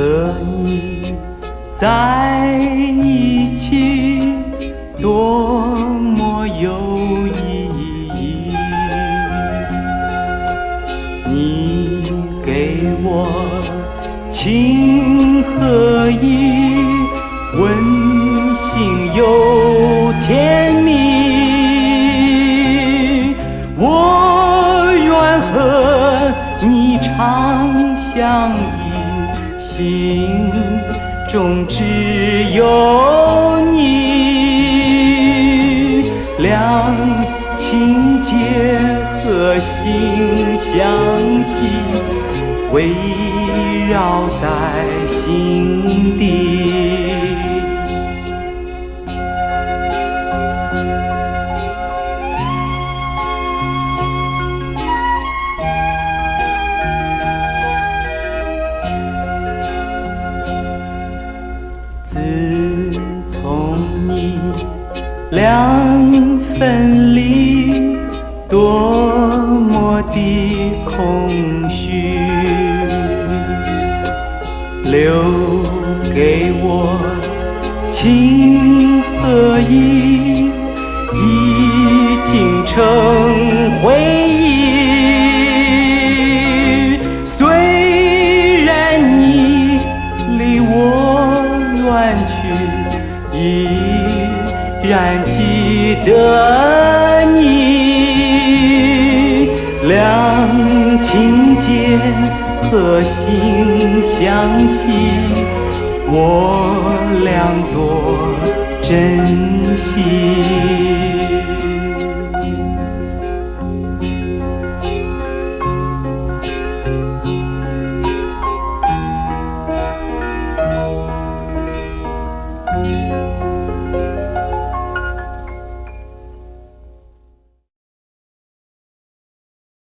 和你在一起多么有意义，你给我情和义，温馨又甜蜜，我愿和你常相依，心中只有你，两情结合心相系，围绕在心底。自从你俩分离，多么的空虚，留给我情和义，已经成回忆。虽然你离我远去，依然记得你，两情结合心相系，我俩多珍惜。